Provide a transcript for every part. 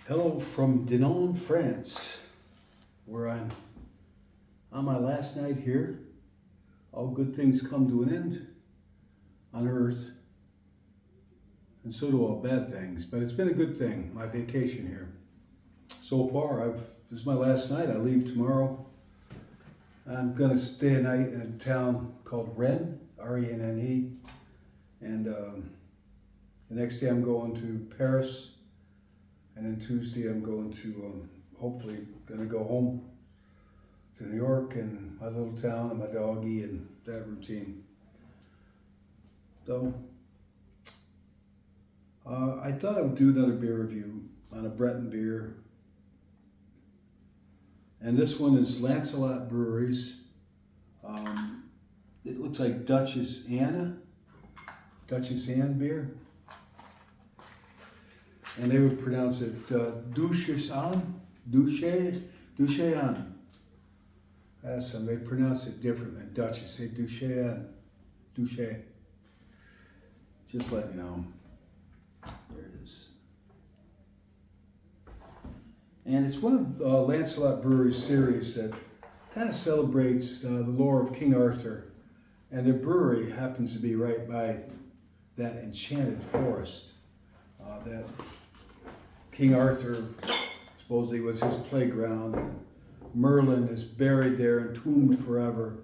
Hello from Dinan, France, where I'm on my last night here. All good things come to an end on earth, and so do all bad things. But it's been a good thing, my vacation here. So far, this is my last night. I leave tomorrow. I'm gonna stay a night in a town called Rennes, R-E-N-N-E, and the next day I'm going to Paris. And then Tuesday I'm going to, hopefully, gonna go home to New York and my little town and my doggie and that routine. So, I thought I would do another beer review on a Breton beer. And this one is Lancelot Breweries. It looks like Duchesse Anne beer. And they would pronounce it Duchesse Anne, Duchesse Anne. Ask them, they pronounce it different than Duchess. Say Duchesse Anne, Duchesse. Just let me know. There it is. And it's one of Lancelot Brewery's series that kind of celebrates the lore of King Arthur. And their brewery happens to be right by that enchanted forest that King Arthur supposedly was his playground. Merlin is buried there, entombed forever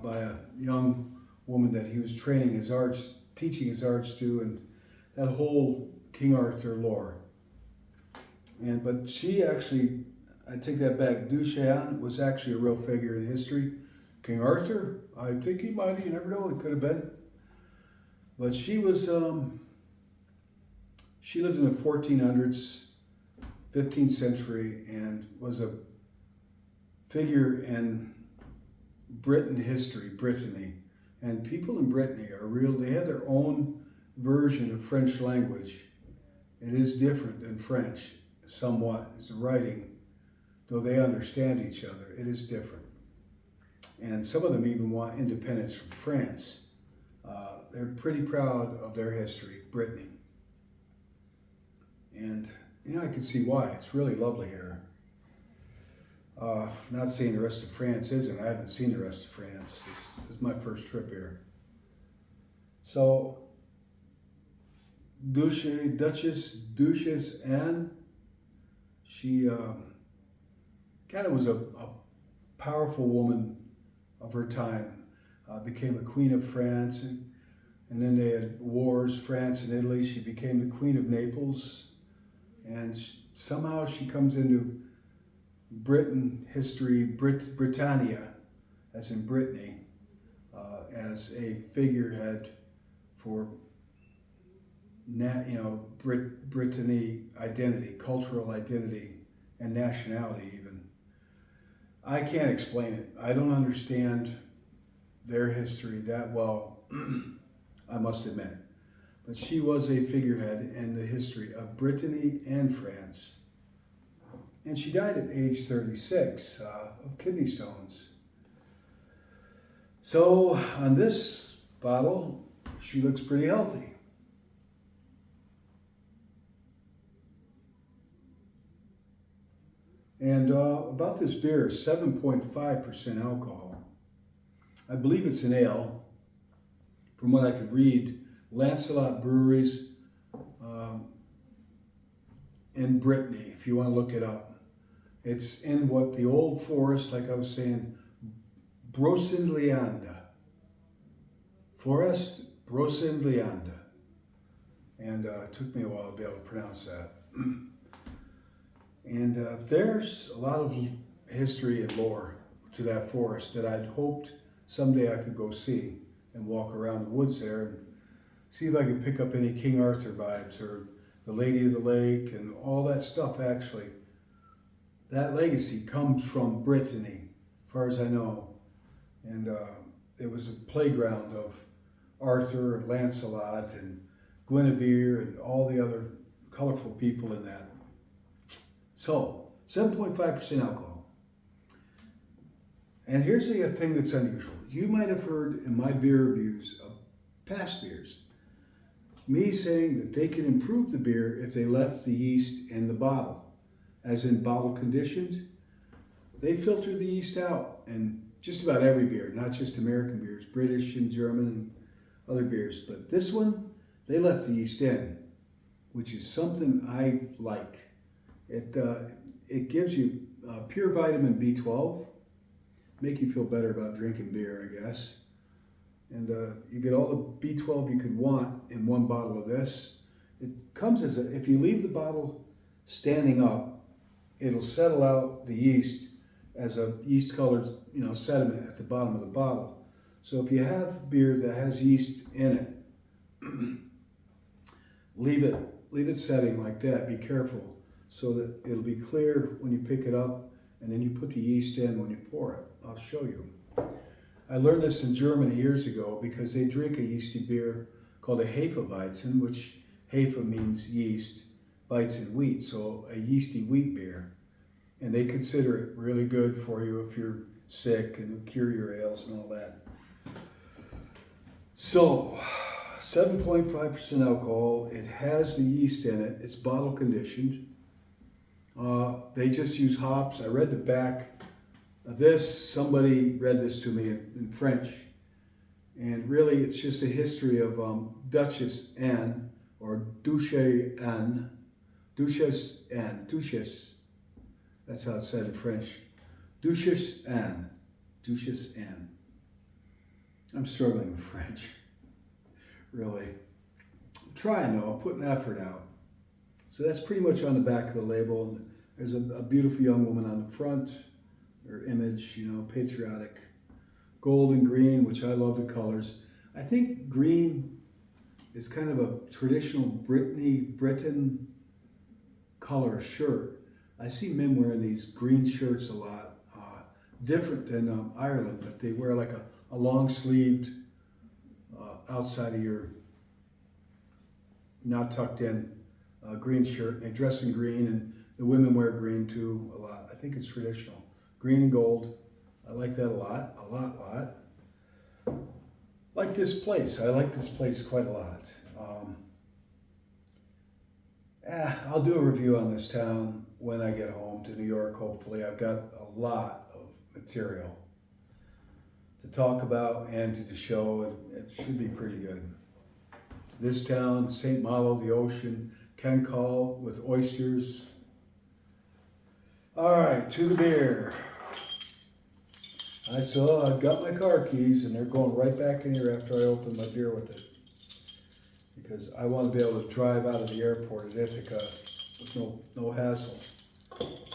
by a young woman that he was training his arts, teaching his arts to, and that whole King Arthur lore. But she actually, I take that back, Duchesse Anne was actually a real figure in history. King Arthur, I think he might, you never know, it could have been. But she was, she lived in the 1400s, 15th century, and was a figure in Britain history, Brittany. And people in Brittany are real, they have their own version of French language. It is different than French, somewhat, as a writing, though they understand each other, it is different. And some of them even want independence from France. They're pretty proud of their history, Brittany. And I can see why. It's really lovely here. Not saying the rest of France isn't. I haven't seen the rest of France. This is my first trip here. So, Duchesse Anne, she kind of was a powerful woman of her time. Became a queen of France, and then they had wars, France and Italy. She became the queen of Naples. And somehow she comes into Britain history, Britannia, as in Brittany, as a figurehead for Brittany identity, cultural identity, and nationality even. I can't explain it. I don't understand their history that well, I must admit. But she was a figurehead in the history of Brittany and France. And she died at age 36 of kidney stones. So on this bottle, she looks pretty healthy. And about this beer, 7.5% alcohol. I believe it's an ale, from what I could read. Lancelot Breweries in Brittany, if you want to look it up. It's in what the old forest, like I was saying, Brocéliande. Forest Brocéliande. And it took me a while to be able to pronounce that. And there's a lot of history and lore to that forest that I'd hoped someday I could go see and walk around the woods there and see if I could pick up any King Arthur vibes or the Lady of the Lake and all that stuff. Actually, that legacy comes from Brittany, as far as I know. And it was a playground of Arthur and Lancelot and Guinevere and all the other colorful people in that. So, 7.5% alcohol. And here's the thing that's unusual. You might have heard in my beer reviews of past beers me saying that they can improve the beer if they left the yeast in the bottle, as in bottle conditioned. They filter the yeast out, and just about every beer, not just American beers, British and German and other beers, but this one, they left the yeast in, which is something I like. It gives you pure vitamin B12, make you feel better about drinking beer, I guess. And you get all the B12 you could want in one bottle of this. It comes as if you leave the bottle standing up, it'll settle out the yeast as a yeast-colored, sediment at the bottom of the bottle. So if you have beer that has yeast in it, leave it setting like that. Be careful so that it'll be clear when you pick it up, and then you put the yeast in when you pour it. I'll show you. I learned this in Germany years ago because they drink a yeasty beer called a Hefeweizen, which Hefe means yeast, Weizen wheat, so a yeasty wheat beer. And they consider it really good for you if you're sick and cure your ails and all that. So, 7.5% alcohol. It has the yeast in it. It's bottle conditioned. They just use hops. I read the back of this. Somebody read this to me in French. And really, it's just a history of Duchesse Anne, or Duchesse Anne. Duchesse Anne. Duchesse. That's how it's said in French. Duchesse Anne. Duchesse Anne. I'm struggling with French. Really. I'm trying though. I'm putting effort out. So that's pretty much on the back of the label. There's a beautiful young woman on the front. Her image, patriotic. Gold and green, which I love the colors. I think green is kind of a traditional Britain color shirt. I see men wearing these green shirts a lot. Different than Ireland, but they wear like a long-sleeved, outside of your, not tucked in, green shirt. And they dress in green, and the women wear green too a lot. I think it's traditional. Green and gold. I like that a lot. Like this place. I like this place quite a lot. I'll do a review on this town when I get home to New York, hopefully. I've got a lot of material to talk about and to show, and it should be pretty good. This town, St. Malo, the ocean, Cancall with oysters. All right, to the beer. I've got my car keys, and they're going right back in here after I open my beer with it. Because I want to be able to drive out of the airport at Ithaca with no hassle.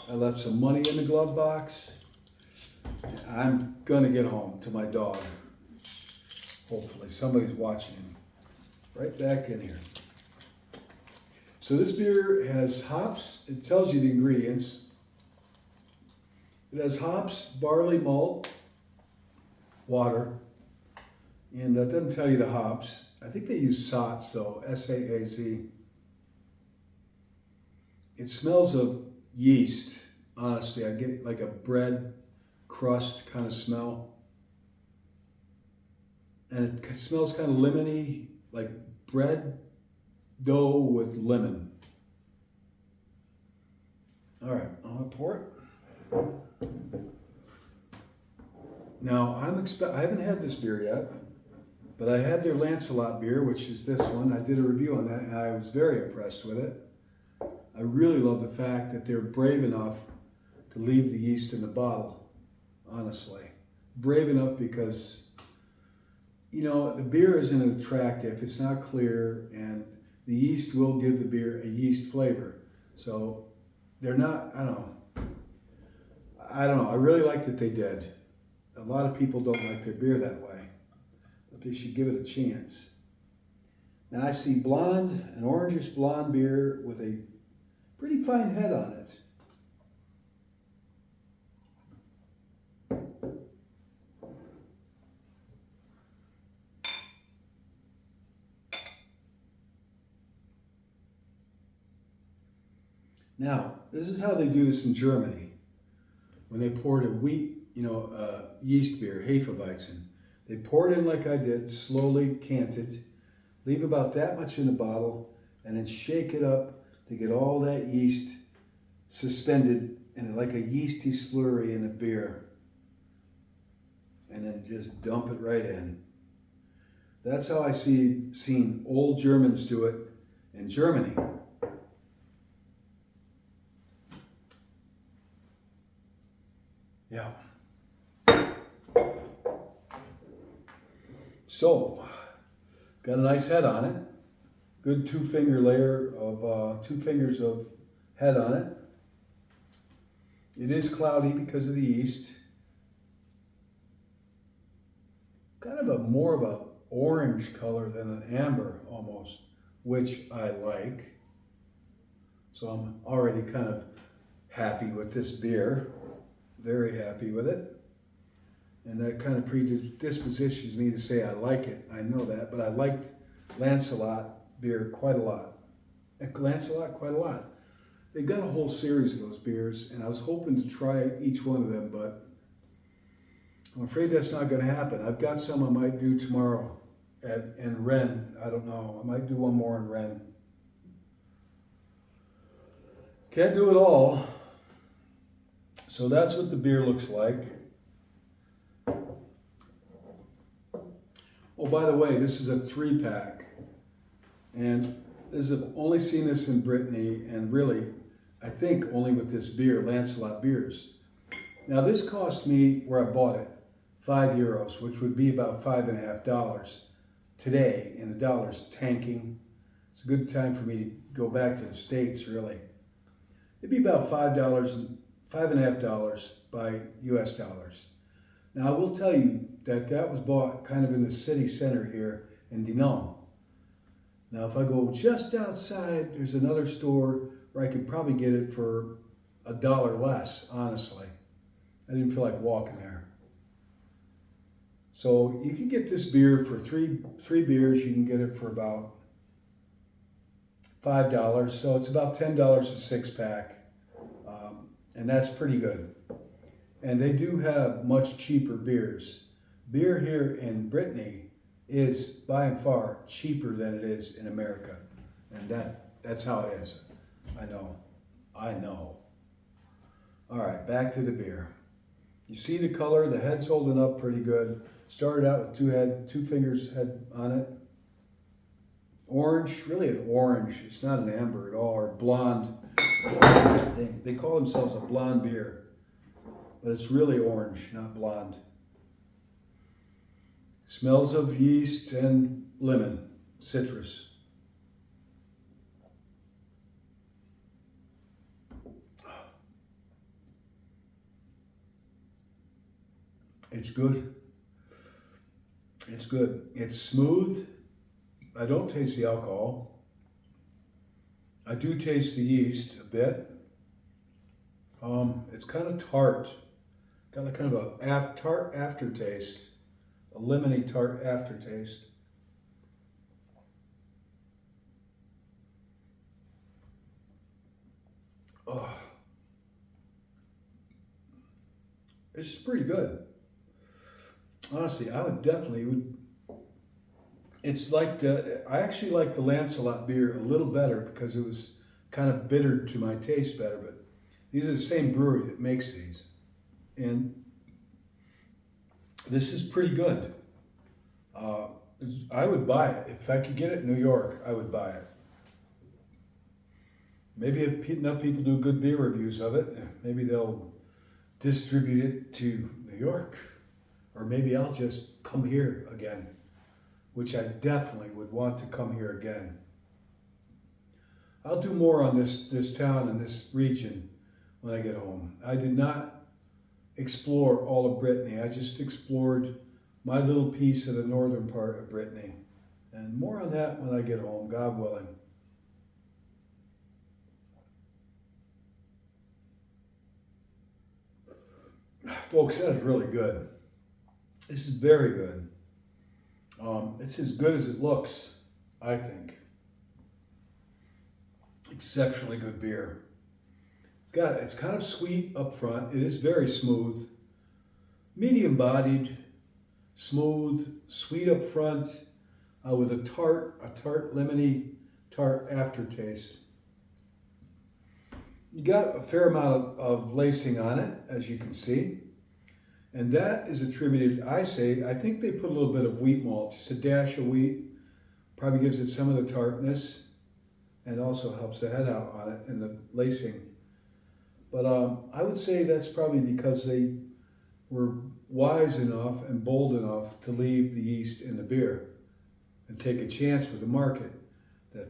I left some money in the glove box. I'm gonna get home to my dog. Hopefully, somebody's watching him. Right back in here. So this beer has hops. It tells you the ingredients. It has hops, barley malt, water, and that doesn't tell you the hops. I think they use Saaz though, S-A-A-Z. It smells of yeast, honestly. I get like a bread crust kind of smell. And it smells kind of lemony, like bread dough with lemon. All right, I'm gonna pour it. Now, I haven't had this beer yet, but I had their Lancelot beer, which is this one. I did a review on that, and I was very impressed with it. I really love the fact that they're brave enough to leave the yeast in the bottle, honestly. Brave enough because, the beer isn't attractive, it's not clear, and the yeast will give the beer a yeast flavor. So they're not, I don't know. I really like that they did. A lot of people don't like their beer that way, but they should give it a chance. Now I see an orangish blonde beer with a pretty fine head on it. Now, this is how they do this in Germany. When they poured a wheat, yeast beer, Hefeweizen, they pour it in like I did, slowly canted. Leave about that much in the bottle and then shake it up to get all that yeast suspended in like a yeasty slurry in a beer. And then just dump it right in. That's how I seen old Germans do it in Germany. Yeah. So, it's got a nice head on it. Good 2-finger layer of 2 fingers of head on it. It is cloudy because of the yeast. Kind of more of a orange color than an amber almost, which I like. So I'm already kind of happy with this beer. Very happy with it. And that kind of predispositions me to say I like it. I know that, but I liked Lancelot beer quite a lot. Lancelot quite a lot. They've got a whole series of those beers, and I was hoping to try each one of them, but I'm afraid that's not going to happen. I've got some I might do tomorrow in Rennes. I don't know. I might do one more in Rennes. Can't do it all. So that's what the beer looks like. Oh, by the way, this is a 3-pack. And I've only seen this in Brittany, and really, I think only with this beer, Lancelot beers. Now this cost me, where I bought it, €5, which would be about $5.50 today, and the dollar's tanking. It's a good time for me to go back to the States, really. It'd be about $5.50 by US dollars. Now I will tell you that that was bought kind of in the city center here in Dinan. Now if I go just outside, there's another store where I could probably get it for $1 less, honestly. I didn't feel like walking there. So you can get this beer for three beers. You can get it for about $5. So it's about $10 a 6-pack. And that's pretty good. And they do have much cheaper beers. Beer here in Brittany is by and far cheaper than it is in America. And that's how it is. I know. All right, back to the beer. You see the color, the head's holding up pretty good. Started out with 2 fingers head on it. Orange, really an orange. It's not an amber at all, or blonde. They call themselves a blonde beer, but it's really orange, not blonde. Smells of yeast and lemon, citrus. It's good. It's good. It's smooth. I don't taste the alcohol. I do taste the yeast a bit. It's kind of tart. Got a kind of a tart aftertaste. A lemony tart aftertaste. Oh. It's pretty good. Honestly, I would definitely. It's like I actually like the Lancelot beer a little better because it was kind of bitter to my taste better. But these are the same brewery that makes these, and this is pretty good. I would buy it if I could get it in New York. I would buy it. Maybe if enough people do good beer reviews of it, maybe they'll distribute it to New York. Or maybe I'll just come here again, which I definitely would want to come here again. I'll do more on this town and this region when I get home. I did not explore all of Brittany. I just explored my little piece of the northern part of Brittany. And more on that when I get home, God willing. Folks, that is really good. This is very good. It's as good as it looks, I think. Exceptionally good beer. It's kind of sweet up front. It is very smooth. Medium bodied, smooth, sweet up front. with a tart, lemony tart aftertaste. You got a fair amount of lacing on it, as you can see. And that is attributed, I think they put a little bit of wheat malt, just a dash of wheat. Probably gives it some of the tartness and also helps the head out on it and the lacing. But I would say that's probably because they were wise enough and bold enough to leave the yeast in the beer and take a chance with the market that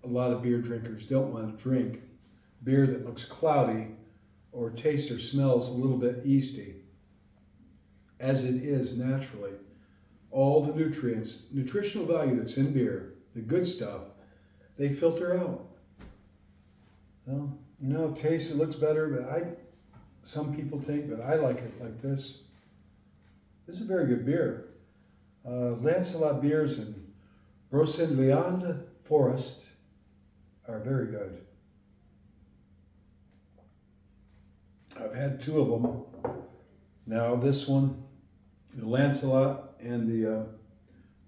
a lot of beer drinkers don't want to drink beer that looks cloudy or tastes or smells a little bit yeasty, as it is naturally. All the nutrients, nutritional value that's in beer, the good stuff, they filter out. Well, it tastes, it looks better, but some people think that I like it like this. This is a very good beer. Lancelot beers and Brocéliande Forest are very good. I've had two of them. Now this one, the Lancelot and the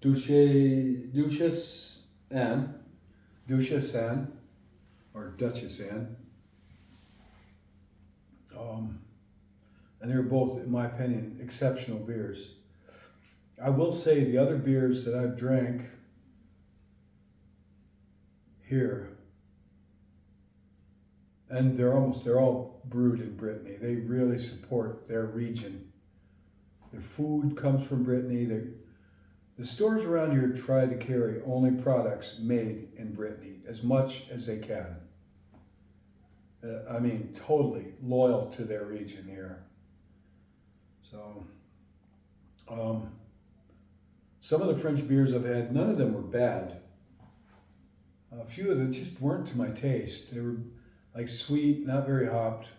Duchesse Anne, or Duchesse Anne. And they're both, in my opinion, exceptional beers. I will say the other beers that I've drank here, and they're all brewed in Brittany. They really support their region. Their food comes from Brittany. The stores around here try to carry only products made in Brittany as much as they can. Totally loyal to their region here. So, some of the French beers I've had, none of them were bad. A few of them just weren't to my taste. They were like sweet, not very hopped.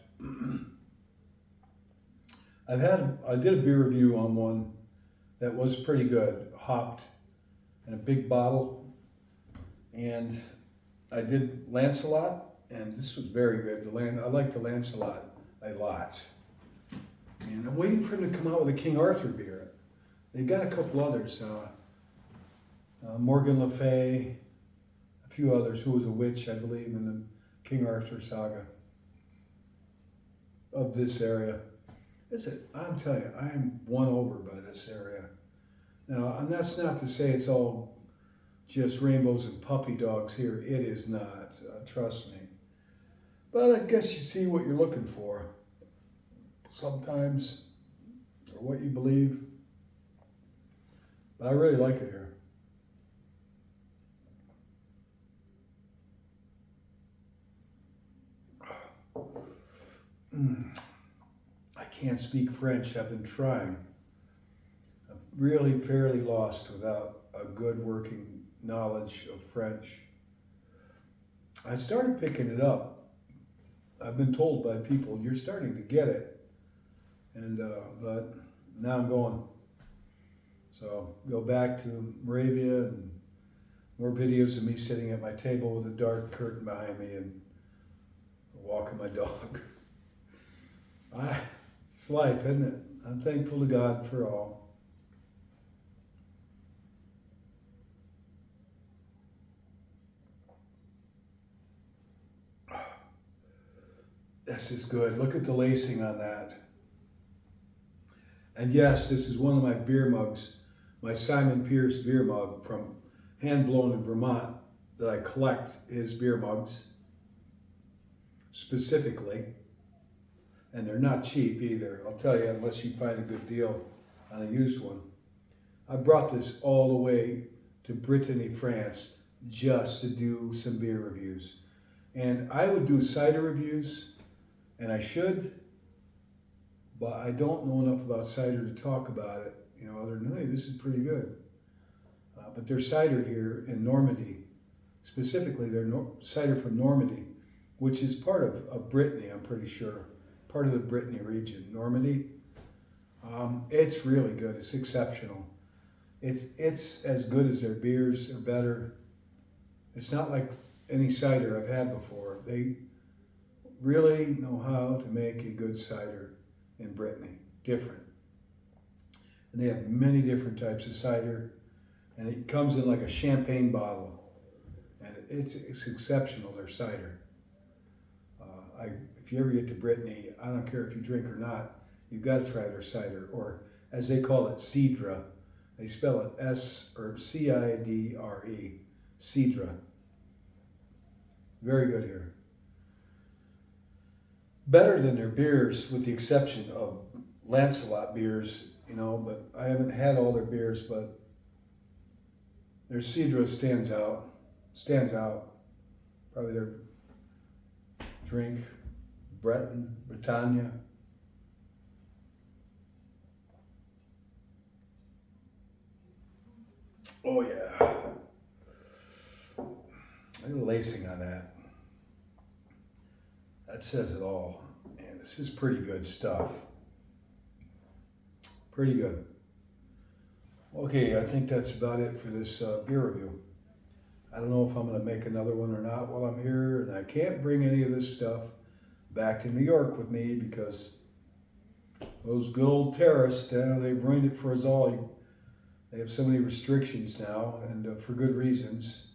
I did a beer review on one that was pretty good, hopped in a big bottle. And I did Lancelot, and this was very good. I like the Lancelot a lot. And I'm waiting for them to come out with a King Arthur beer. They got a couple others. Morgan Le Fay, a few others, who was a witch, I believe, in the King Arthur saga of this area. I'm telling you, I am won over by this area. Now, and that's not to say it's all just rainbows and puppy dogs here. It is not, trust me. But I guess you see what you're looking for sometimes, or what you believe. But I really like it here. I can't speak French. I've been trying. I'm really fairly lost without a good working knowledge of French. I started picking it up. I've been told by people, you're starting to get it. And but now I'm going. So go back to Moravia and more videos of me sitting at my table with a dark curtain behind me and walking my dog. It's life, isn't it? I'm thankful to God for all. This is good. Look at the lacing on that. And yes, this is one of my beer mugs, my Simon Pierce beer mug from hand blown in Vermont, that I collect his beer mugs specifically. And they're not cheap either, I'll tell you, unless you find a good deal on a used one. I brought this all the way to Brittany, France, just to do some beer reviews. And I would do cider reviews, and I should, but I don't know enough about cider to talk about it, other than, hey, this is pretty good. But their cider here in Normandy, specifically their cider from Normandy, which is part of Brittany, I'm pretty sure. Part of the Brittany region, Normandy. It's really good. It's exceptional. It's as good as their beers, or better. It's not like any cider I've had before. They really know how to make a good cider in Brittany. Different. And they have many different types of cider. And it comes in like a champagne bottle. And it's exceptional, their cider. If you ever get to Brittany, I don't care if you drink or not, you've got to try their cider, or as they call it, Cidre. They spell it S or Cidre, Cidre. Very good here. Better than their beers, with the exception of Lancelot beers, but I haven't had all their beers, but their Cidre stands out. Probably their drink, Britannia. Oh yeah. A little lacing on that. That says it all. And this is pretty good stuff. Pretty good. Okay, I think that's about it for this beer review. I don't know if I'm going to make another one or not while I'm here, and I can't bring any of this stuff back to New York with me because those good old terrorists, they've ruined it for us all. They have so many restrictions now, and for good reasons.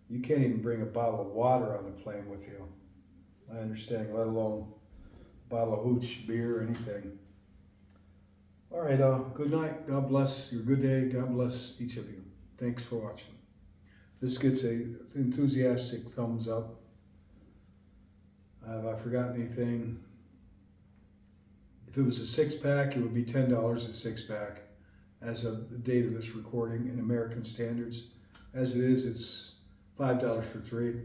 You can't even bring a bottle of water on the plane with you. I understand, let alone a bottle of hooch, beer, or anything. All right, good night. God bless your good day. God bless each of you. Thanks for watching. This gets a enthusiastic thumbs up. Have I forgotten anything? If it was a 6-pack, it would be $10 a 6-pack as of the date of this recording in American standards. As it is, it's $5 for 3.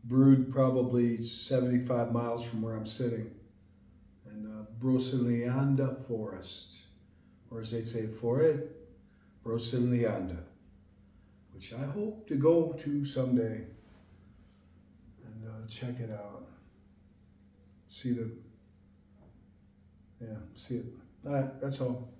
Brewed probably 75 miles from where I'm sitting in Brocelianda Forest, or as they'd say, Forêt Brocelianda, which I hope to go to someday and check it out. See it. All right, that's all.